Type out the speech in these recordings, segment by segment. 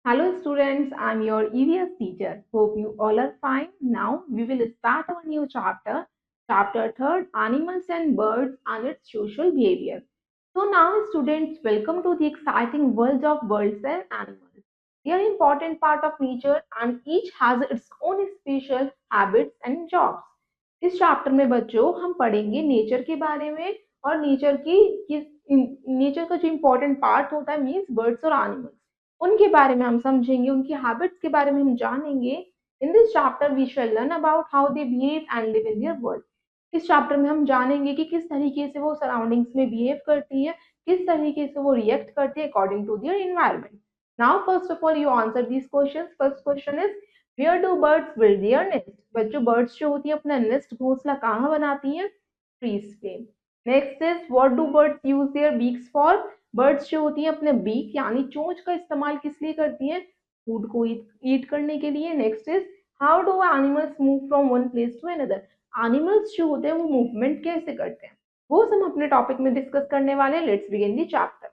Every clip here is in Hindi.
Hello students, I'm your EVS teacher. Hope you all are fine. Now we will start our new chapter, chapter 3rd, Animals and Birds and its Social Behavior. So now students, welcome to the exciting world of birds and animals. They are an important part of nature and each has its own special habits and jobs. इस चैप्टर में बच्चों हम पढ़ेंगे नेचर के बारे में और नेचर का जो इम्पोर्टेंट पार्ट होता है मीन्स बर्ड्स और एनिमल्स उनके बारे में हम समझेंगे, उनकी हैबिट्स के बारे में हम जानेंगे। In this chapter we shall learn about how they behave and live in their world. इस चैप्टर में हम जानेंगे कि किस तरीके से वो सराउंडिंग्स में बिहेव करती हैं, किस तरीके से वो रिएक्ट करती है according to their environment. Now first of all you answer this questions. First question is where do birds build their nest. बच्चों बर्ड्स जो होती है अपना नेस्ट घोंसला कहाँ बनाती हैं? ट्रीज पे। Next is what do buds use their beaks for. Birds जो होती हैं अपने बीक यानी चोंच का इस्तेमाल किस लिए करती हैं? फूड को ईट करने के लिए। Next is how do animals move from one place to another. Animals जो होते हैं वो मूवमेंट कैसे करते हैं, वो हम अपने टॉपिक में डिस्कस करने वाले हैं। Let's begin the chapter.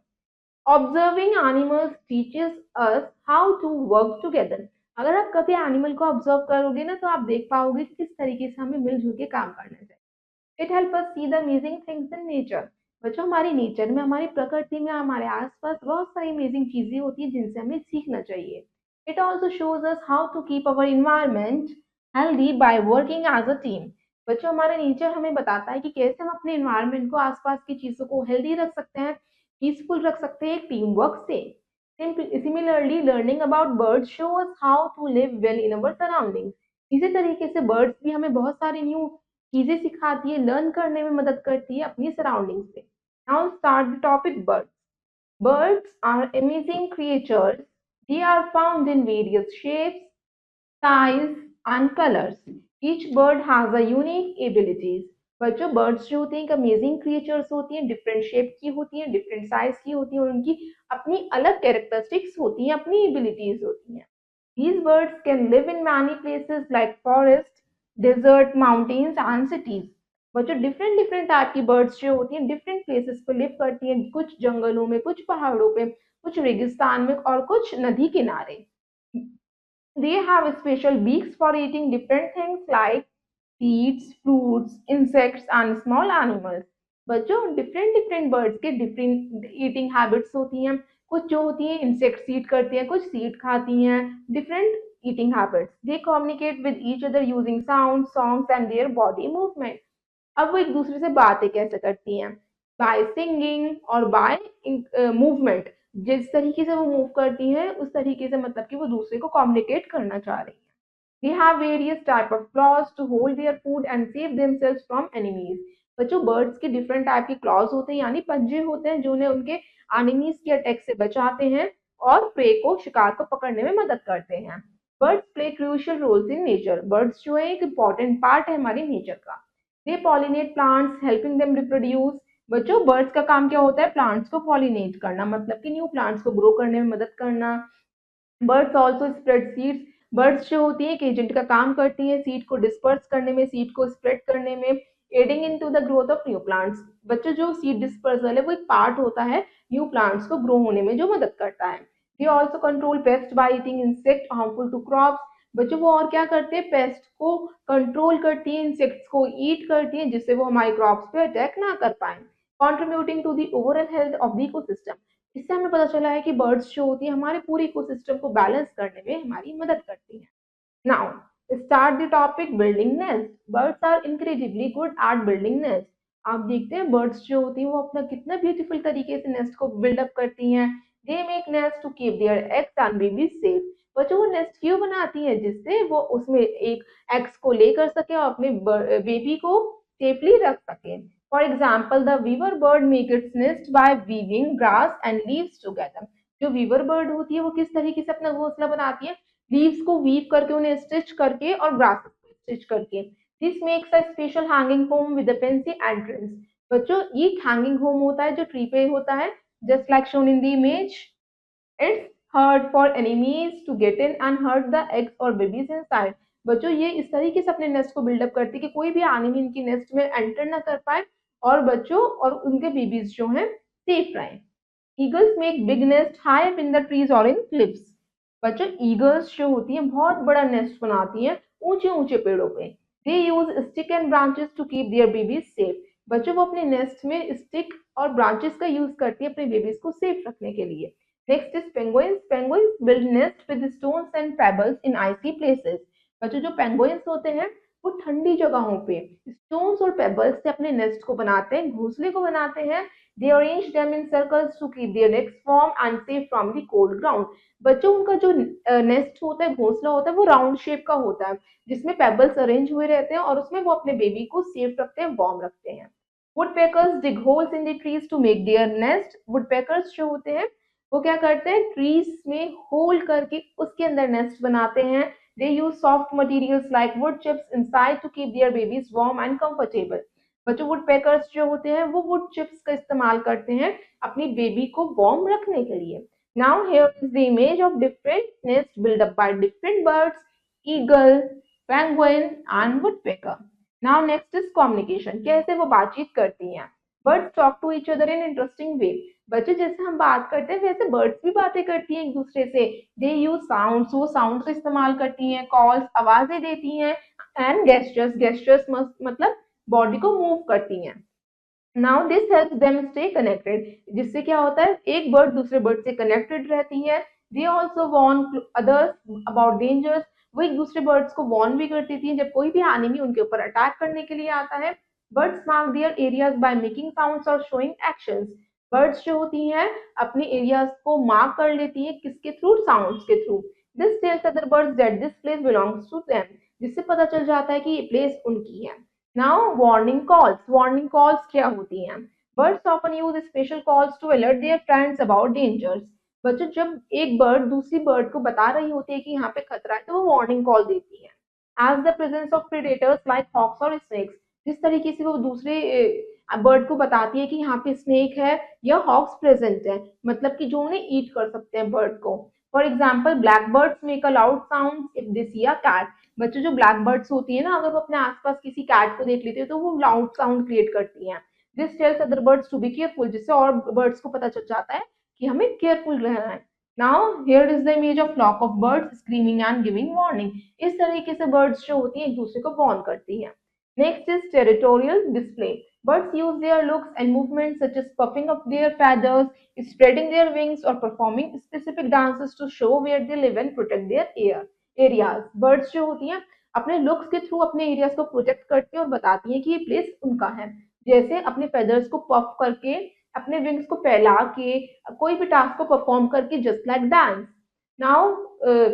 Observing animals teaches us how to work together. अगर आप कभी एनिमल को ऑब्जर्व करोगे ना तो आप देख पाओगे कि किस तरीके से हमें मिलजुल के काम करना चाहिए। It help us see the amazing things in nature. बच्चों हमारी नेचर में, हमारी प्रकृति में, हमारे आसपास बहुत सारी अमेजिंग चीजें होती हैं जिनसे हमें सीखना चाहिए। It also shows us how to keep our environment healthy by working as a team. बच्चों हमारा नेचर हमें बताता है कि कैसे हम अपने इन्वायरमेंट को, आसपास की चीजों को हेल्दी रख सकते हैं, पीसफुल रख सकते हैं टीम वर्क से। Similarly learning about birds show us how to live well in our surroundings. इसी तरीके से बर्ड्स भी हमें बहुत सारी न्यू चीजें सिखाती है, लर्न करने में मदद करती है अपनी सराउंडिंग से। Now start the topic birds. Birds are amazing creatures. They are found in various shapes, size and colours. Each bird has a unique abilities. बच्चों बर्ड्स जो होती हैं एक अमेजिंग क्रिएचर्स होती हैं, डिफरेंट शेप की होती हैं, डिफरेंट साइज की होती हैं और उनकी अपनी अलग कैरेक्टरिस्टिक्स होती हैं, अपनी एबिलिटीज होती हैं। These birds can live in many places like forest, desert, mountains and cities. बच्चों डिफरेंट डिफरेंट टाइप की बर्ड्स जो होती हैं डिफरेंट प्लेसेस पे लिव करती हैं, कुछ जंगलों में, कुछ पहाड़ों पे, कुछ रेगिस्तान में और कुछ नदी किनारे। They have special beaks for eating different things like seeds, fruits, insects and small animals. बच्चों डिफरेंट डिफरेंट बर्ड्स के डिफरेंट ईटिंग हैबिट्स होती हैं। कुछ जो होती हैं इंसेक्ट्स ईट करती हैं, कुछ सीड खाती हैं। Different eating habits. They communicate with each other using sound, songs and their body movement. अब वो एक दूसरे से बातें कैसे करती हैं? बाय सिंगिंग और बाय मूवमेंट। जिस तरीके से वो मूव करती हैं उस तरीके से मतलब कि वो दूसरे को कम्युनिकेट करना चाह रही हैं। They have various type of claws to hold their food and save themselves from enemies. बच्चों बर्ड्स के डिफरेंट टाइप के क्लॉज होते हैं यानी पंजे होते हैं जो उन्हें उनके एनिमीज के अटैक से बचाते हैं और प्रे को, शिकार को पकड़ने में मदद करते हैं। Birds play crucial roles in nature. Birds जो है एक इम्पॉर्टेंट पार्ट है हमारी नेचर का। They pollinate plants helping them reproduce. बच्चों बर्ड्स का काम क्या होता है? प्लांट्स को पॉलिनेट करना, मतलब कि न्यू प्लांट्स को ग्रो करने में मदद करना। Birds also spread seeds. Birds जो होती है एक एजेंट का काम करती है सीड को डिस्पर्स करने में, सीड को स्प्रेड करने में, adding in to the growth of new plants. बच्चों जो सीड डिस्पर्सल है वो एक पार्ट होता है न्यू प्लांट्स को ग्रो होने में जो मदद करता है। They also control pest by eating insect harmful to crops. बच्चों वो और क्या करते हैं? पेस्ट को कंट्रोल करती है, इंसेक्ट्स को ईट करती है जिससे वो हमारे क्रॉप्स पे अटैक ना कर पाए। Contributing to the overall health of the ecosystem. इससे हमें पता चला है कि बर्ड्स जो होती है हमारे पूरे इकोसिस्टम को बैलेंस करने में हमारी मदद करती हैं। Now start the topic building nest. Birds are incredibly good at building nest. आप देखते हैं बर्ड्स जो होती हैं वो अपना कितना ब्यूटीफुल तरीके से नेस्ट को बिल्डअप करती हैं। They make nest to keep their eggs and baby safe. बच्चों वो नेस्ट क्यों बनाती है? जिससे वो उसमें एक एग्स को लेकर सके और अपने बेबी को सेफली रख सके। For example, the weaver bird make its nest by weaving grass and leaves together. जो वीवर बर्ड होती है वो किस तरीके से अपना घोंसला बनाती है? लीव्स को वीव करके, उन्हें स्टिच करके और ग्रास स्टिच करके। This makes a special hanging home with a fancy entrance. बच्चों ये हैंगिंग होम होता है जो ट्री पे होता है, just like shown in the image. It's hard for enemies to get in and hurt the eggs or babies inside. बच्चों ये इस तरीके से अपने नेस्ट को बिल्डअप करती है कि कोई भी एनिमी इनकी नेस्ट में एंटर ना कर पाए और बच्चों और उनके बेबीज जो हैं सेफ रहें। Eagles make big nest high up in the trees और इन क्लिफ्स। बच्चों ईगल्स जो होती हैं बहुत बड़ा नेस्ट बनाती हैं ऊंचे ऊंचे पेड़ों पे। They use stick and branches to keep their babies safe. बच्चों वो अपने नेस्ट में स्टिक और ब्रांचेस का यूज करती है अपने बेबीज को सेफ रखने के लिए। Next is penguins. Penguins build nest with stones and pebbles in icy places. बच्चों जो पेंगुइन्स होते हैं वो ठंडी जगहों पे स्टोन्स और पेबल्स से अपने नेस्ट को बनाते हैं, घोंसले को बनाते हैं। They arrange them in circles to keep their nests warm and safe from the cold ground. बच्चों उनका जो नेस्ट होता है, घोंसला होता है, वो राउंड शेप का होता है जिसमें पेबल्स अरेंज हुए रहते हैं और उसमें वो अपने बेबी को सेफ रखते हैं, वार्म रखते हैं। Woodpeckers dig holes in the trees to make their nest. Woodpeckers जो होते हैं वो क्या करते हैं, ट्रीज में होल करके उसके अंदर नेस्ट बनाते हैं। They use soft materials like wood chips inside to keep their babies warm and comfortable. बच्चों वुडपेकर्स जो होते हैं वो वुड चिप्स का इस्तेमाल करते हैं अपनी बेबी को वार्म रखने के लिए। Now here is the image of different nests built up by different birds, eagle, penguin and woodpecker. Now next is communication. कैसे वो बातचीत करती हैं? Birds talk to each other in interesting way. बच्चे जैसे हम बात करते हैं वैसे बर्ड्स भी बातें करती हैं एक दूसरे से। दे यूज साउंड्स, वो साउंड का इस्तेमाल करती हैं, कॉल्स आवाजें देती हैं, एंड गेस्टर्स, गेस्टर्स मतलब बॉडी को मूव करती हैं। Now this helps them stay connected. जिससे क्या होता है, एक बर्ड दूसरे बर्ड से कनेक्टेड रहती है। They also warn others about dangers. वो एक दूसरे बर्ड्स को वॉर्न भी कर देती हैं जब कोई भी एनिमी उनके ऊपर अटैक करने के लिए आता है। Birds mark there areas by making sounds और शोइंग एक्शंस। बर्ड्स जो होती हैं अपने एरियाज को मार्क कर लेती हैं, किसके थ्रू, साउंड्स के through. This tells other birds that this place belongs to them. जिससे पता चल जाता है कि ये प्लेस उनकी है। Now warning calls. Warning calls क्या होती हैं? Birds often use special calls to alert their friends about dangers. बच्चों जब एक बर्ड दूसरी बर्ड को बता रही होती है कि यहाँ पे खतरा है तो वो वार्निंग कॉल देती है। As the presence of predators like hawks और स्नेक्स। जिस तरीके से वो दूसरे बर्ड को बताती है कि यहाँ पे स्नेक है या हॉक्स प्रेजेंट है, मतलब कि जो उन्हें ईट कर सकते हैं बर्ड को। For example black birds make a loud sound if they see a cat. बच्चों जो ब्लैक बर्ड्स होती है ना, अगर वो अपने आसपास किसी कैट को देख लेती है तो वो लाउड साउंड क्रिएट करती हैं। This tells other birds to be careful. जिससे और बर्ड्स को पता चल जाता है कि हमें केयरफुल रहना है। Now here is the image of flock of birds screaming and giving warning. इस तरीके से बर्ड्स जो होती हैं एक दूसरे को वार्न करती हैं। Next is territorial display. Birds use their looks and movements such as puffing up their feathers, spreading their wings, or performing specific dances to show where they live and protect their areas. Birds जो होती हैं अपने लुक्स के थ्रू अपने एरियाज को प्रोटेक्ट करती हैं और बताती हैं कि ये प्लेस उनका है। जैसे अपने फेदर्स को पफ करके, अपने विंग्स को फैला के, कोई भी टास्क को परफॉर्म करके, just like dance. Now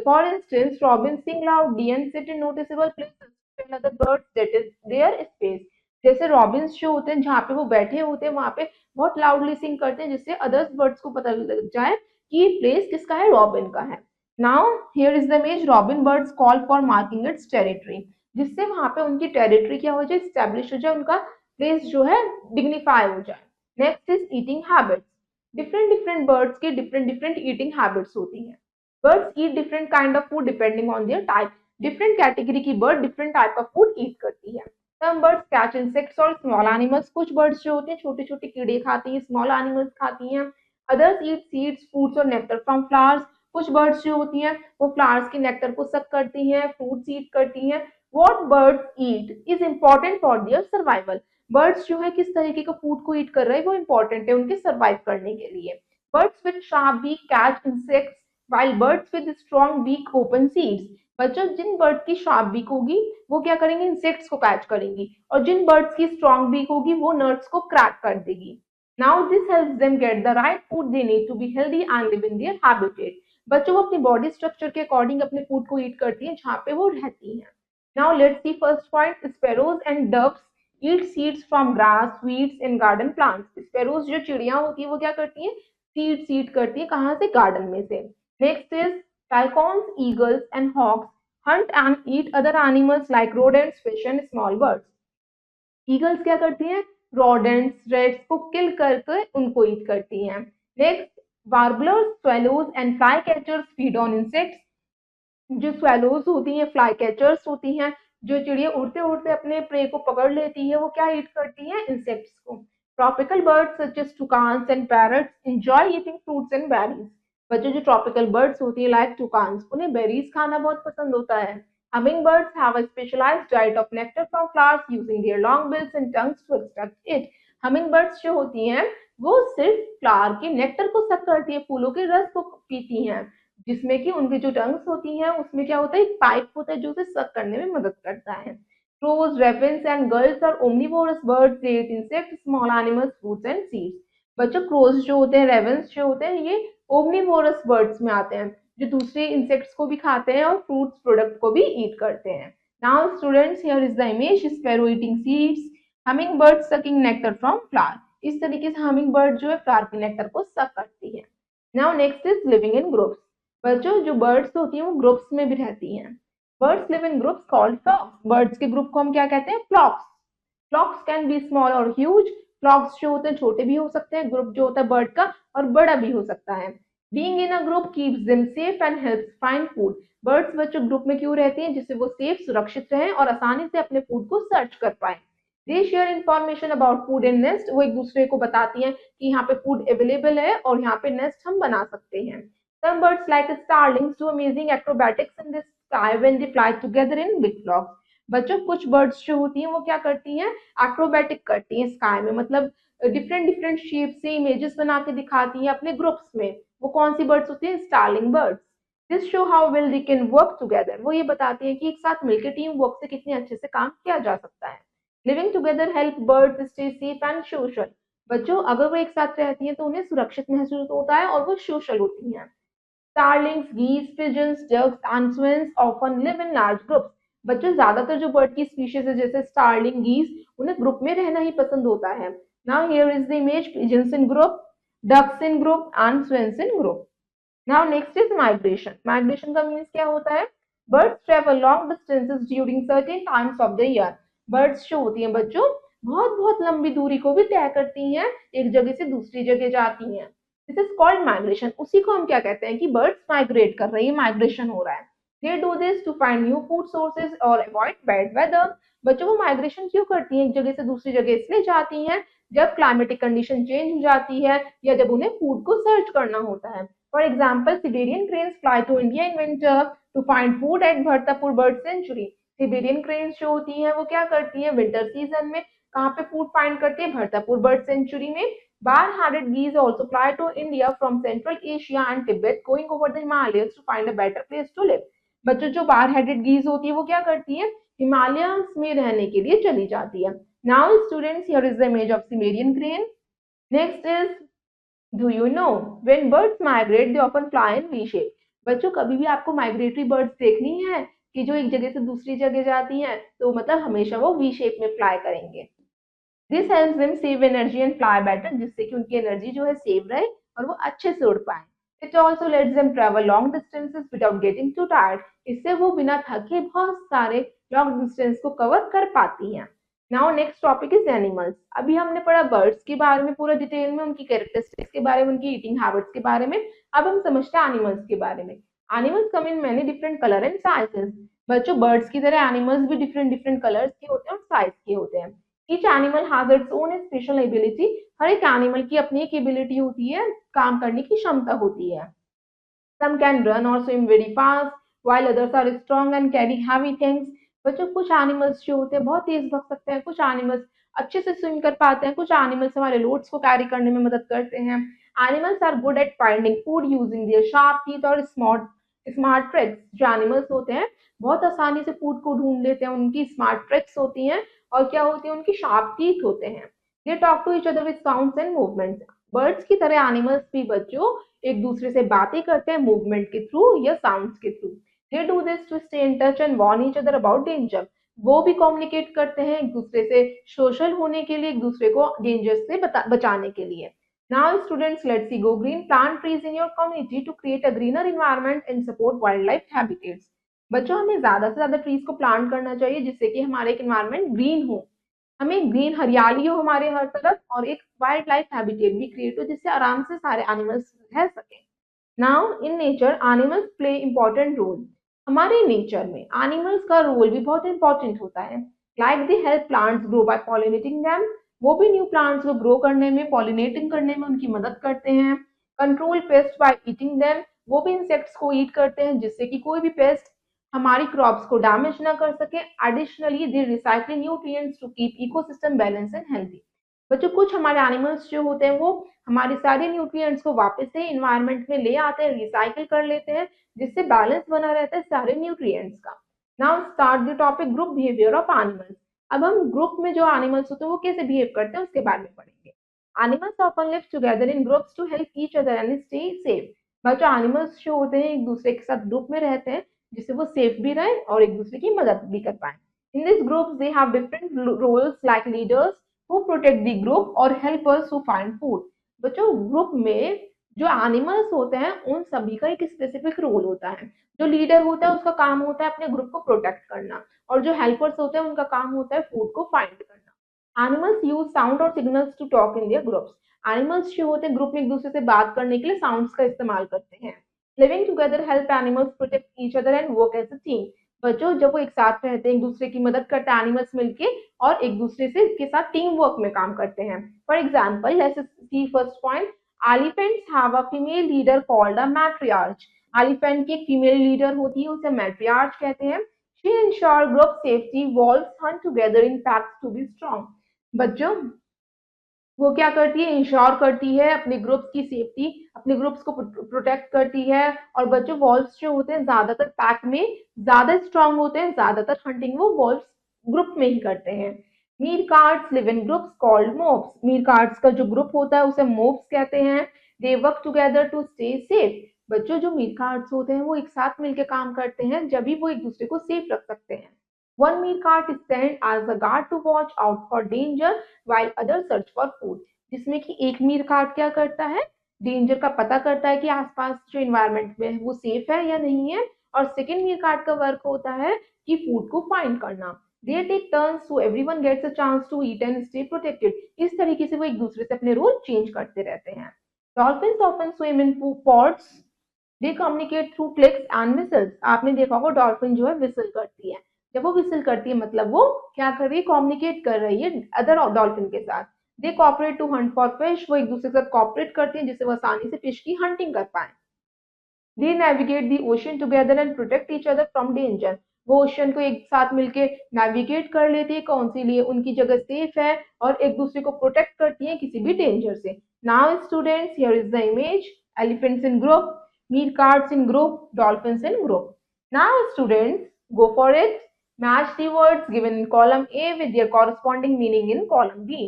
for instance robins sing loudly and sit in noticeable places to tell other birds that is their space। जैसे रॉबिन्स जो होते हैं जहाँ पे वो बैठे होते हैं वहां पे बहुत लाउडली सिंग करते हैं जिससे अदर्स बर्ड्स को पता लग जाए कि ये प्लेस किसका है, रॉबिन का है। Now here is the image robin birds call for marking it's territory. जिससे वहां पे उनकी टेरिटरी क्या हो जाए, स्टैब्लिश हो जाए, उनका प्लेस जो है डिग्निफाई हो जाए। Next is eating habits. Different different birds के डिफरेंट डिफरेंट ईटिंग हैबिट्स होती हैं। Birds eat different kind of food depending on their type. Different category की बर्ड डिफरेंट टाइप का फूड ईट करती है। सम बर्ड्स कैच इंसेक्ट्स और स्मॉल एनिमल्स। कुछ बर्ड्स जो होते हैं छोटे छोटे कीड़े खाती हैं, स्मॉल एनिमल्स खाती हैं। अदर्स ईट सीड्स, फ्रूट्स और नेक्टर फ्रॉम फ्लावर्स। कुछ बर्ड्स जो होती हैं वो फ्लावर्स के नेक्टर को सक करती हैं, फ्रूट्स ईट करती हैं। What birds eat is important for their survival. Birds जो है किस तरीके का फूड को ईट कर रहे हैं वो इंपॉर्टेंट है उनके सर्वाइव करने के लिए। Birds with sharp beak catch insects while birds with strong beak open seeds। बच्चों जिन बर्ड की शार्प बीक होगी वो क्या करेंगी, इंसेक्ट्स को कैच करेंगी, और जिन बर्ड्स की स्ट्रॉन्ग बीक होगी वो नट्स को क्रैक कर देगी। Now this helps them get the right food they need to be healthy and live in their habitat. बच्चों वो अपनी बॉडी स्ट्रक्चर के अकॉर्डिंग अपने फूड को ईट करती हैं जहाँ पे वो रहती हैं। Now let's see first point, sparrows and doves eat seeds from grass, weeds and garden plants. Sparrows जो चिड़िया होती है वो क्या करती हैं, सीड्स ईट करती है, कहाँ से, गार्डन में से। Next is falcons, eagles and hawks hunt and eat other animals like rodents, fish and small birds। Eagles क्या करती हैं, rodents, rats को किल करके उनको ईट करती हैं। Next warblers, swallows and flycatchers feed on insects। जो swallows होती हैं, flycatchers होती हैं, जो चिड़िया उड़ते उड़ते अपने प्रे को पकड़ लेती है, वो क्या ईट करती हैं, इंसेक्ट्स को। Tropical birds such as toucans and parrots enjoy eating fruits and berries। बच्चों जो ट्रॉपिकल बर्ड्स होती है लाइक टुकान्स, उन्हें बेरीज खाना बहुत पसंद होता है। Hummingbirds have a specialized diet of nectar from flowers using their long bills and tongues to extract it. Hummingbirds जो होती हैं वो सिर्फ फ्लावर के नेक्टर को सक करती है, फूलों के रस को पीती हैं, जिसमें कि उनकी जो टंग्स होती हैं उसमें क्या होता है, एक पाइप होता है जो उसे सक करने में मदद करता है। Crows, ravens and gulls are omnivorous birds. They eat insects, small animals, fruits and seeds. बच्चों क्रोज जो होते हैं, रेवंस जो होते हैं, ये ओमनीवोरस बर्ड्स में आते हैं, जो दूसरे इंसेक्ट्स को भी खाते हैं और फ्रूट्स प्रोडक्ट को भी ईट करते हैं। Now students, here is the image, sparrow eating seeds, humming bird sucking nectar from flower. इस तरीके से हमिंग बर्ड जो है फ्लावर के नेक्टर को सक करती है। Now next is living in groups. बच्चों जो बर्ड्स होती हैं वो ग्रुप्स में भी रहती हैं। Birds live in groups called flocks. Birds के ग्रुप को हम क्या कहते हैं, flocks. Flocks can be small और ह्यूज। फ्लॉक्स जो होते हैं छोटे भी हो सकते हैं, ग्रुप जो होता है बर्ड का, और बड़ा भी हो सकता है। Being in a group keeps them safe and helps find food. Birds बच्चों ग्रुप में क्यों रहती हैं, जिससे वो सेफ, सुरक्षित रहें और आसानी से अपने फूड को सर्च कर पाए। They share information about food in nest. वो एक दूसरे को बताती हैं कि यहाँ पे फूड अवेलेबल है और यहाँ पे नेस्ट हम बना सकते हैं। Some birds like starlings do amazing acrobatics in the sky when they fly together in big flocks. बच्चों कुछ बर्ड्स जो होती हैं वो क्या करती हैं, एक्रोबैटिक करती हैं स्काई में, मतलब डिफरेंट डिफरेंट शेप से इमेजेस बना के दिखाती हैं अपने ग्रुप्स में। वो कौन सी बर्ड्स होती हैं, starling birds. This show how well they can work together. वो ये बताती हैं कि एक साथ मिलकर टीम वर्क से कितने अच्छे से काम किया जा सकता है। Living together help birds stay safe and social. बच्चों अगर वो एक साथ रहती हैं तो उन्हें सुरक्षित महसूस होता है और वो सोशल होती हैं। Starlings, geese, pigeons, ducks and swans often live in large groups. बच्चों ज्यादातर जो बर्ड की स्पीशीज है जैसे स्टारलिंग, गीस, उन्हें ग्रुप में रहना ही पसंद होता है। Now here is the image, pigeons in group, ducks in group and swans in group. Now next is migration. Migration का मीन्स क्या होता है, birds travel long distances during certain times of the year. Birds जो होती हैं बच्चों बहुत बहुत लंबी दूरी को भी तय करती हैं, एक जगह से दूसरी जगह जाती हैं। This is called migration. उसी को हम क्या कहते हैं कि बर्ड्स माइग्रेट कर रही है, माइग्रेशन हो रहा है। They do this to find new food sources और अवॉइड बैड वेदर। बच्चों को माइग्रेशन क्यों करती हैं, एक जगह से दूसरी जगह इसलिए जाती हैं जब क्लाइमेटिक कंडीशन चेंज हो जाती है या जब उन्हें फूड को सर्च करना होता है। For example, Siberian cranes fly to India in winter to find food at Bharatpur bird sanctuary. Siberian cranes जो होती हैं वो क्या करती हैं, विंटर सीजन में कहाँ पे फूड फाइंड करती है, भरतापुर बर्ड सेंचुरी में। Bar-headed geese also fly to India from Central Asia and Tibet, going over the Himalayas to find a better place to live. बच्चों जो बार-हेडेड गीज होती है वो क्या करती है, हिमालयस में रहने के लिए चली जाती है। Now students, here is the image of Siberian crane. Next is, do you know when birds migrate they often fly in V shape. बच्चों कभी भी आपको माइग्रेटरी बर्ड्स देखनी है कि जो एक जगह से दूसरी जगह जाती हैं, तो मतलब हमेशा वो वी शेप में फ्लाई करेंगे। This helps them save energy and fly better, जिससे कि उनकी एनर्जी जो है सेव रहे और वो अच्छे से उड़ पाए। It also let's them travel long distances without getting to tired. इससे वो बिना थके बहुत सारे लॉन्ग डिस्टेंस को कवर कर पाती हैं। Now next topic is animals. अभी हमने पढ़ा बर्ड्स के बारे में पूरा डिटेल में, उनकी कैरेक्टरिस्टिक्स के बारे में, उनकी ईटिंग हैबिट्स के बारे में। अब हम समझते हैं एनिमल्स के बारे में। Animals come in many different colour and sizes. बच्चों बर्ड्स की तरह एनिमल्स भी डिफरेंट डिफरेंट कलर्स के होते हैं और साइज के होते हैं। Each animal has its own special ability. हर एक एनिमल की अपनी एक एबिलिटी होती है, काम करने की क्षमता होती है। Some can run or swim very fast, while others are strong and carry heavy things. बच्चों कुछ एनिमल्स जो होते हैं बहुत तेज भाग सकते हैं, कुछ एनिमल्स अच्छे से स्विम कर पाते हैं, कुछ एनिमल्स हमारे लोड्स को कैरी करने में मदद करते हैं। Animals are good at finding food using their sharp teeth और स्मार्ट ट्रिक्स। जो एनिमल्स होते हैं बहुत आसानी से फूड को ढूंढ लेते हैं, उनकी स्मार्ट ट्रिक्स होती हैं और क्या होती है, उनकी शार्प टीथ होते हैं। They talk to each other with sounds and movements. Birds की तरह एनिमल्स भी बच्चों एक दूसरे से बातें करते हैं मूवमेंट के थ्रू या साउंड्स के through. They do this to stay in touch and warn each other about danger. वो भी कम्युनिकेट करते हैं एक दूसरे से सोशल होने के लिए, एक दूसरे को डेंजर से बचाने के लिए। Now students, let's see go green. Plant trees in your community to create a greener environment and support wildlife habitats. बच्चों हमें ज्यादा से ज्यादा ट्रीज को प्लांट करना चाहिए जिससे कि हमारे एक एनवायरनमेंट ग्रीन हो, हमें ग्रीन हरियाली हो हमारे हर तरफ, और एक वाइल्ड लाइफ हैबिटेट भी क्रिएट हो जिससे आराम से सारे एनिमल्स रह सके। Now in nature animals play important role. हमारे नेचर में एनिमल्स का रोल भी बहुत इंपॉर्टेंट होता है। Like they help plants grow by pollinating them. वो भी न्यू प्लांट्स को ग्रो करने में, पॉलिनेटिंग करने में उनकी मदद करते हैं। Control pest by eating them, वो भी इंसेक्ट्स को ईट करते हैं जिससे कि कोई भी पेस्ट हमारी क्रॉप्स को डैमेज ना कर सके। Additionally they recycle nutrients to keep ecosystem balance and healthy. बच्चों कुछ हमारे एनिमल्स जो होते हैं वो हमारे सारे न्यूट्रिएंट्स को वापस से इन्वायरमेंट में ले आते हैं, रिसाइकिल कर लेते हैं, जिससे बैलेंस बना रहता है सारे न्यूट्रिएंट्स का। Now start the topic group behaviour of animals. अब हम ग्रुप में जो एनिमल्स होते हैं वो कैसे बिहेव करते हैं उसके बारे में पढ़ेंगे। Animals often live together in groups to help each other and stay safe. बच्चों एनिमल्स जो होते हैं एक दूसरे के साथ ग्रुप में रहते हैं जिससे वो सेफ भी रहे और एक दूसरे की मदद भी कर पाए। In this groups they have different roles like leaders who protect the group और हेल्पर्स हु फाइंड फूड। बच्चों ग्रुप में जो एनिमल्स होते हैं उन सभी का एक स्पेसिफिक रोल होता है। जो लीडर होता है उसका काम होता है अपने ग्रुप को प्रोटेक्ट करना, और जो हेल्पर्स होते हैं उनका काम होता है फूड को फाइंड करना। एनिमल्स यूज साउंड और signals to talk in their groups. Animals जो होते हैं ग्रुप में एक दूसरे से बात करने के लिए साउंड्स का इस्तेमाल करते हैं। Living together help animals protect each other and work as a team. बच्चों जब वो एक साथ रहते हैं एक दूसरे की मदद करते हैं एनिमल्स मिलके और एक दूसरे से के साथ टीम वर्क में काम करते हैं। For example let's see first point, elephants have a female leader called a matriarch. Elephant की एक फीमेल लीडर होती है उसे मैट्रियार्च कहते हैं। She ensure group safety, wolves hunt together in packs to be strong. बच्चों वो क्या करती है, इंश्योर करती है अपने ग्रुप्स की सेफ्टी, अपने ग्रुप्स को प्रोटेक्ट करती है। और बच्चों वॉल्व्स जो होते हैं ज्यादातर पैक में ज्यादा स्ट्रांग होते हैं, ज्यादातर हंटिंग वो वॉल्व्स ग्रुप में ही करते हैं। Meerkats live in groups called mobs. Meerkats का जो ग्रुप होता है उसे मोब्स कहते हैं। They work together to stay safe. बच्चों जो मीर कार्ड्स होते हैं वो एक साथ मिलकर काम करते हैं जब भी वो एक दूसरे को सेफ रख सकते हैं। One meerkat is sent as a guard to watch out for danger while others search for food. जिसमें कि एक मीरकाट क्या करता है, डेंजर का पता करता है कि आसपास जो इन्वायरमेंट में है वो सेफ है या नहीं है, और सेकंड मीरकाट का वर्क होता है कि फूड को फाइंड करना। They take turns so everyone gets a chance to eat and stay protected. इस तरीके से वो एक दूसरे से अपने रोल चेंज करते रहते हैं। Dolphins often swim in pods. They communicate through clicks and whistles. आपने देखा होगा डॉल्फिन जो है विसल करती है। जब वो विसल करती है मतलब वो क्या कर रही है, कम्युनिकेट कर रही है अदर डॉल्फिन के साथ। They cooperate to hunt for fish. वो एक दूसरे के साथ कॉपरेट करती है जिससे वो आसानी से फिश की हंटिंग कर पाए। They navigate the ocean together and protect each other from danger. वो ओशन को एक साथ मिलके नेविगेट कर लेती है कौन सी लिए उनकी जगह सेफ है, और एक दूसरे को प्रोटेक्ट करती है किसी भी डेंजर से। Now students here is the image, elephants in group, meerkats in group, dolphins in group. Now students, go for it. Match the words given in column A with their corresponding meaning in column B.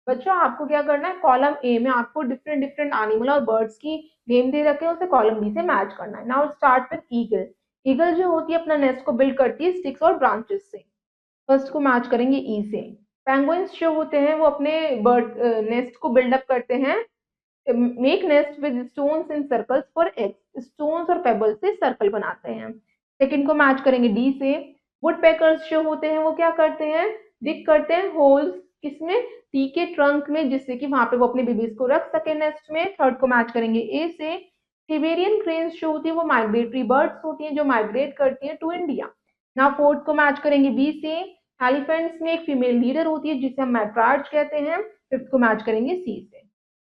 बच्चों आपको क्या करना है, कॉलम ए में आपको डिफरेंट डिफरेंट एनिमल और बर्ड्स की नेम दे रखे हैं, उसे कॉलम बी से मैच करना है। Now start with eagle. Eagle जो होती है अपना नेस्ट को बिल्ड करती है स्टिक्स और ब्रांचेस से। फर्स्ट को मैच करेंगे ई से। पेंगुइन्स जो होते हैं वो अपने बर्ड नेस्ट को बिल्डअप करते हैं, make nest with stones in circles for eggs. Stones और पेबल से सर्कल बनाते हैं। सेकंड को मैच करेंगे डी से। वुड पेकर्स जो होते हैं वो क्या करते हैं, डिग करते हैं होल्स किसमें, टी के ट्रंक में, जिससे कि वहां पे वो अपने बेबीज को रख सके नेस्ट में। थर्ड को मैच करेंगे ए से। सिबेरियन क्रेन्स जो होती है वो माइग्रेटरी बर्ड्स होती हैं जो माइग्रेट करती हैं टू इंडिया। ना फोर्थ को मैच करेंगे बी से। एलिफेंट्स में एक फीमेल लीडर होती है जिसे हम मैट्रार्च कहते हैं। फिफ्थ को मैच करेंगे सी से।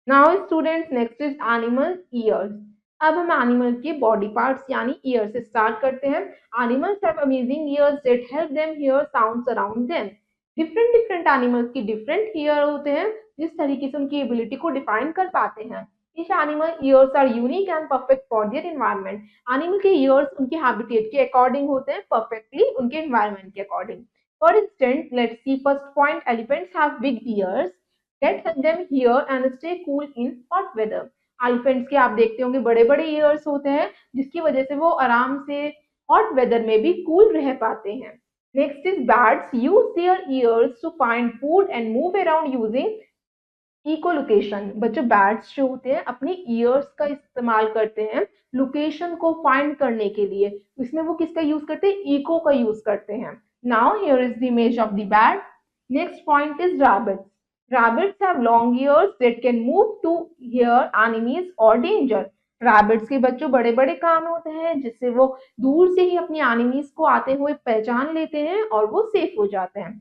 Now students next is animal years. अब हम एनिमल के बॉडी पार्ट्स यानी ईयर से स्टार्ट करते हैं। Animals have amazing years that help them here sounds around them. Different different animals की डिफरेंट ईयर होते हैं जिस तरीके से उनकी एबिलिटी को डिफाइन कर पाते हैं। Each animal ears are unique and perfect for their environment. Animal के ईयर्स उनके हैबिटेट के अकॉर्डिंग होते हैं, परफेक्टली उनके एनवायरनमेंट के according. For instance let's see first point, elephants have big years that help them hear and stay cool in hot weather. Elephants के आप देखते होंगे बड़े बड़े ईयर्स होते हैं जिसकी वजह से वो आराम से हॉट वेदर में भी कूल रह पाते हैं। Next is bats use their ears to find food and move around using echolocation. बच्चों बैट्स जो होते हैं अपने ईयर्स का इस्तेमाल करते हैं लोकेशन को फाइंड करने के लिए। इसमें वो किसका यूज करते हैं, इको का यूज करते हैं। Now here is the image of the bat. Next point is rabbits. Rabbits have long ears that can move to hear enemies or danger. Rabbits के बच्चों बड़े बड़े कान होते हैं जिससे वो दूर से ही अपनी एनिमीज को आते हुए पहचान लेते हैं और वो सेफ हो जाते हैं।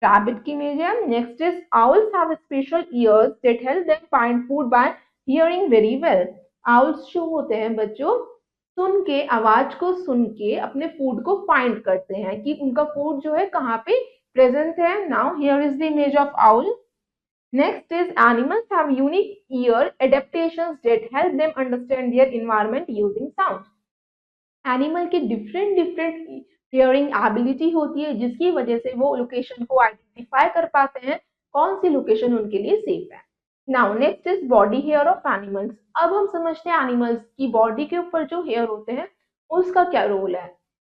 Rabbit की इमेज है। Next is owls have special ears that help them find food by hearing very well. Owls जो होते हैं बच्चों, सुन के, आवाज को सुन के अपने फूड को फाइंड करते हैं कि उनका फूड जो है कहाँ पे प्रेजेंट है. Now here is the image of owl. Next is animals have unique ear adaptations that help them understand their environment using sound. Animal की डिफरेंट डिफरेंट हियरिंग एबिलिटी होती है जिसकी वजह से वो लोकेशन को आइडेंटिफाई कर पाते हैं कौन सी लोकेशन उनके लिए सेफ है. Now next is body hair of animals. अब हम समझते हैं एनिमल्स की बॉडी के ऊपर जो हेयर होते हैं उसका क्या रोल है.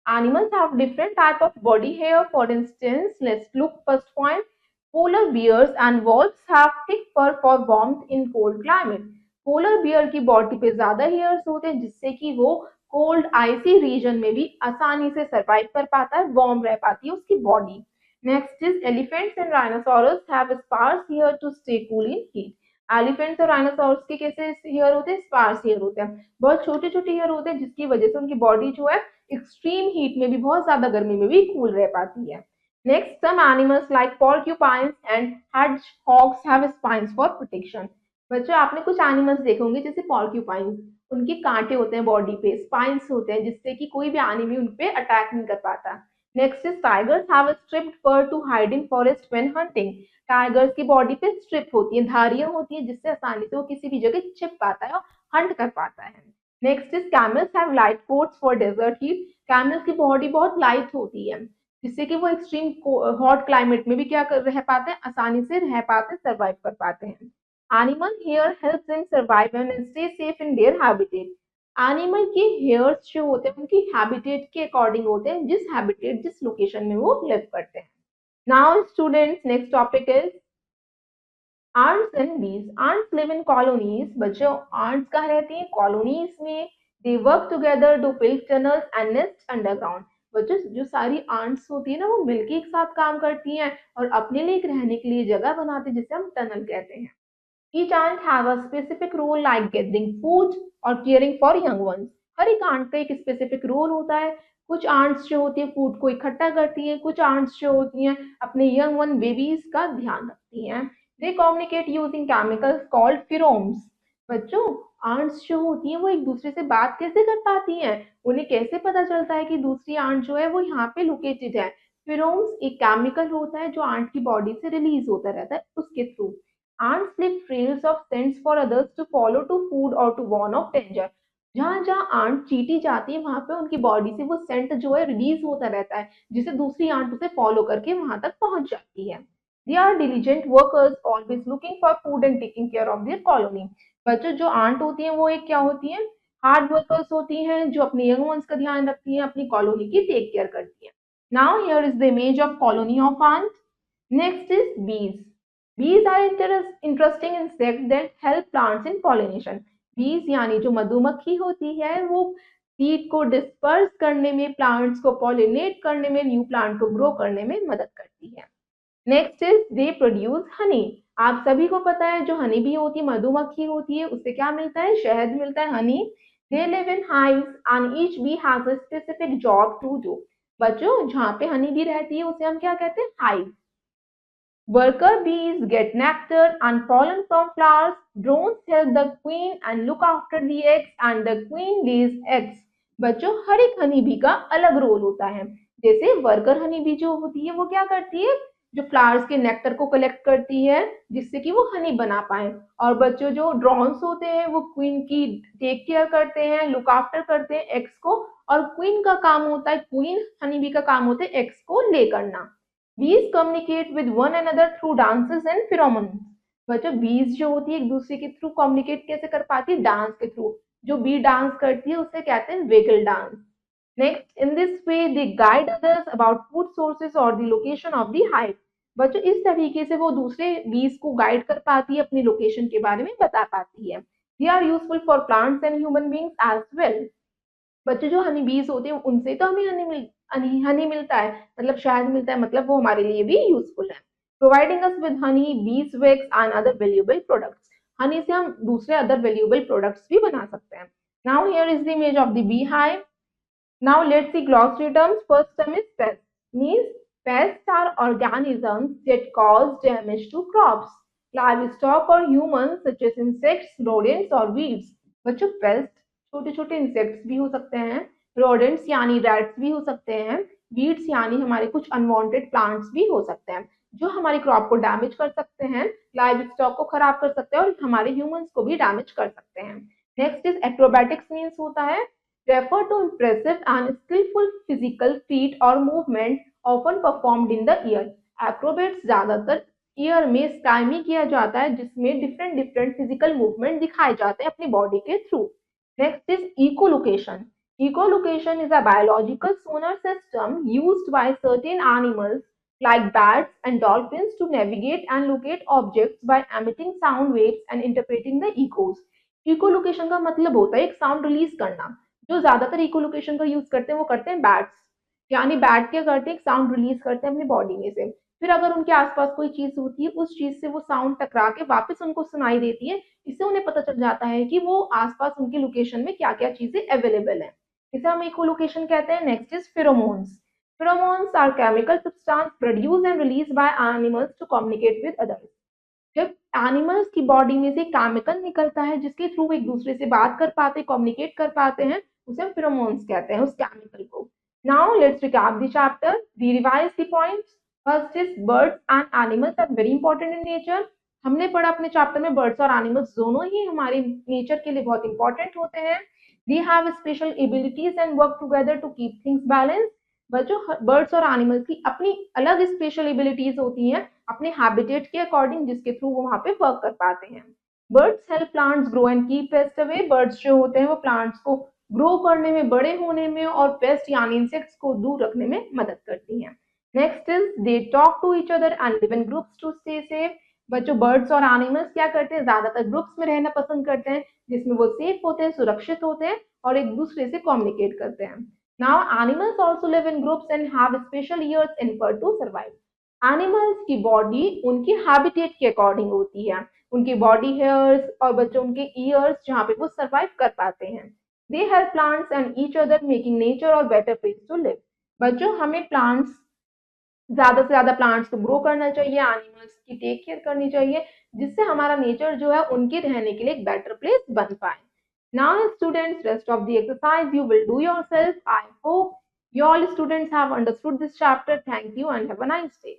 Animals have different type of body hair. For instance, let's look first point. Polar bears and wolves have thick fur for warmth in cold climate. Polar bear की बॉडी पे ज्यादा हेयर्स होते हैं जिससे कि वो कोल्ड आइसी रीजन में भी आसानी से सरवाइव कर पाता है, वार्म रह पाती है उसकी body. Next is elephants and rhinoceros have sparse hair to stay cool in heat. Elephants और राइनोसोरस के कैसे हेयर होते हैं? स्पार्स हेयर होते हैं, बहुत छोटे छोटे हेयर होते हैं जिसकी वजह से उनकी बॉडी जो है एक्सट्रीम हीट में भी, बहुत ज्यादा गर्मी में भी कूल रह पाती है. Next, some animals like porcupines and hedgehogs have spines for protection. बच्चों आपने कुछ एनिमल्स देखे होंगे जैसे porcupines, उनके कांटे होते हैं बॉडी पे, स्पाइंस होते हैं जिससे कि कोई भी एनिमी उन पे अटैक नहीं कर पाता. Next is tigers have striped fur to hide in forest when hunting. Tigers की बॉडी पे स्ट्रिप होती है, धारियां होती है जिससे आसानी से वो किसी भी जगह छिप पाता है और हंट कर पाता है. Next is camels have light coats for desert heat. Camels की बॉडी बहुत लाइट होती है जिससे कि वो एक्सट्रीम हॉट क्लाइमेट में भी क्या कर रह पाते हैं, आसानी से रह पाते हैं, सर्वाइव कर पाते हैं. Animal hair helps them survive and stay safe in their habitat. Animal के हेयर्स जो होते हैं उनकी हैबिटेट के अकॉर्डिंग होते हैं, जिस हैबिटेट, जिस लोकेशन में वो लिव करते हैं. Now students, next topic is ants and bees. Ants live in colonies. बच्चों ants कहाँ रहती हैं? कॉलोनीज में. They work together to build tunnels and nest underground. बच्चों जो सारी ants होती है ना वो मिलके एक साथ काम करती हैं और अपने लिए एक रहने के लिए जगह बनाते हैं जिसे हम टनल कहते हैं. Each ant have a specific role like gathering food और caring for young ones. हर एक ant का एक स्पेसिफिक रोल होता है. कुछ ants जो होती है फूड को इकट्ठा करती हैं, कुछ ants जो होती हैं अपने यंग वन बेबीज का ध्यान रखती हैं. They communicate using chemicals called pheromones. बच्चों ants जो होती हैं वो एक दूसरे से बात कैसे कर पाती हैं? उन्हें कैसे पता चलता है कि दूसरी ant जो है वो यहाँ पे लोकेटेड है? फिरोम्स एक केमिकल होता है जो ant की बॉडी से रिलीज होता रहता है उसके through. Ants leave trails of scents for others to follow to food or to warn of danger. जहाँ जहाँ आंट चीटी जाती है वहां पे उनकी बॉडी से वो सेंट जो है रिलीज होता रहता है जिसे दूसरी आंट उसे फॉलो करके वहां तक पहुंच जाती है. They are diligent workers always looking for food and taking care of their colony. बच्चों जो आंट होती है वो एक क्या होती है? हार्ड वर्कर्स होती हैं जो अपने यंग वंस का ध्यान रखती हैं, अपनी कॉलोनी की टेक केयर करती हैं. Now here is the image of colony of ant. Next is bees. Bees are interesting insects that help plants in pollination. Bees यानी जो मधुमक्खी होती है वो सीड को डिस्पर्स करने में, प्लांट्स को पॉलिनेट करने में, न्यू प्लांट को ग्रो करने में मदद करती है. Next is they produce Honey. आप सभी को पता है जो हनी बी होती है, मधुमक्खी होती है, उससे क्या मिलता है? शहद मिलता है, honey. They live in hives and each bee has a specific job to do. बच्चों जहाँ पे हनी बी रहती है उसे हम क्या कहते हैं? Hive. Worker bees get nectar and pollen from flowers. Drones help the queen and look after the eggs and the queen lays eggs. बच्चों हर एक हनी बी का अलग रोल होता है. जैसे वर्कर हनी बी जो होती है वो क्या करती है? जो फ्लावर्स के नेक्टर को कलेक्ट करती है जिससे कि वो हनी बना पाए. और बच्चों जो ड्रोन्स होते हैं वो क्वीन की टेक केयर करते हैं, लुक आफ्टर करते हैं एग्स को. और क्वीन का काम होता है, क्वीन हनी बी का काम होता है एग्स को ले करना. Bees communicate with one another through dances and pheromones. बच्चों बीज जो होती है एक दूसरे के थ्रू कम्युनिकेट कैसे कर पाती है? डांस के थ्रू. जो बी डांस करती है उसे कहते हैं waggle dance. Next, in this way they guide others about food sources और the location of the hive. बच्चों इस तरीके से वो दूसरे बीज को गाइड कर पाती है, अपनी लोकेशन के बारे में बता पाती है. They are useful for plants and human beings as well. बच्चों जो हनी बीज होते हैं उनसे तो हमें हनी मिलता है, मतलब शहद मिलता है, मतलब वो हमारे लिए भी यूजफुल है. Providing us with Honey, bees wax and other valuable products. Honey से हम दूसरे अदर वैल्यूएबल प्रोडक्ट्स भी बना सकते हैं. Now here is the image of the bee hive. Now let's see glossary terms. First term is paste. Means pests are organisms that cause damage to crops, livestock or humans such as insects, rodents or weeds. बच्चों पेस्ट छोटे छोटे इंसेक्ट्स भी हो सकते हैं, रोडेंट्स यानी रैट्स भी हो सकते हैं, वीड्स यानी हमारे कुछ अनवांटेड प्लांट्स भी हो सकते हैं जो हमारी क्रॉप को डैमेज कर सकते हैं, लाइव स्टॉक को खराब कर सकते हैं और हमारे ह्यूमंस को भी डैमेज कर सकते हैं। नेक्स्ट इज एक्रोबैटिक्स मीन्स होता है refer to impressive and skillful physical feat और movement often performed in the air. Acrobats ज्यादातर ईयर में स्काई में किया जाता है जिसमें डिफरेंट डिफरेंट फिजिकल मूवमेंट दिखाए जाते हैं अपनी बॉडी के through. Next is echolocation. Echolocation is a biological sonar system used by certain animals like bats and dolphins to navigate and locate objects by emitting sound waves and interpreting the echoes. Echolocation का मतलब होता है एक साउंड रिलीज करना। जो ज्यादातर इकोलोकेशन का यूज करते हैं वो करते हैं बैट्स, यानी बैट क्या करते हैं एक साउंड रिलीज करते हैं अपनी बॉडी में से, फिर अगर उनके आसपास कोई चीज होती है उस चीज से वो साउंड टकरा के वापस उनको सुनाई देती है, इससे उन्हें पता चल जाता है कि वो आसपास उनकी लोकेशन में क्या क्या चीजें अवेलेबल है, इसे हम इकोलोकेशन कहते हैं। Next is pheromones. Pheromones are chemical substance produce and release by animals to communicate with others. जब एनिमल्स की बॉडी में से केमिकल निकलता है जिसके थ्रू वो एक दूसरे से बात कर पाते कम्युनिकेट कर पाते हैं, उसे हम फेरोमोन्स कहते हैं उस केमिकल को। Now let's recap the chapter, we revise the points. First is birds and animals are very important in nature. हमने पढ़ा अपने चैप्टर में बर्ड्स और एनिमल्स दोनों ही हमारे नेचर के लिए बहुत इंपॉर्टेंट होते हैं। They have special abilities and work together to keep things balance. बच्चों बर्ड्स और एनिमल्स की अपनी अलग स्पेशल एबिलिटीज होती हैं अपने हैबिटेट के अकॉर्डिंग जिसके थ्रू वो वहां पे वर्क कर पाते हैं। Birds help plants grow and keep paste away. Birds जो होते हैं वो प्लांट्स को ग्रो करने में, बड़े होने में और पेस्ट यानी इंसेक्ट्स को दूर रखने में मदद करती हैं। Next is they talk to each other and live in groups to stay safe. बच्चों बर्ड्स और एनिमल्स क्या करते हैं ज्यादातर ग्रुप्स में रहना पसंद करते हैं जिसमें वो सेफ होते हैं, सुरक्षित होते हैं और एक दूसरे से कम्युनिकेट करते हैं। Now animals also live in groups and have special ears and fur to survive. Animals की बॉडी उनकी हैबिटेट के अकॉर्डिंग होती है, उनकी बॉडी हेयर्स और बच्चों उनके ईयर्स जहाँ पे वो सरवाइव कर पाते हैं। दे help plants and each other making nature और बेटर प्लेस टू लिव। बच्चों हमें प्लांट्स ज्यादा से ज्यादा प्लांट्स को ग्रो करना चाहिए, एनिमल्स की टेक केयर करनी चाहिए जिससे हमारा नेचर जो है उनके रहने के लिए एक बेटर प्लेस बन पाए। Now students, rest of the exercise you will do yourself. I hope you all students have understood this chapter. Thank you and have a nice day.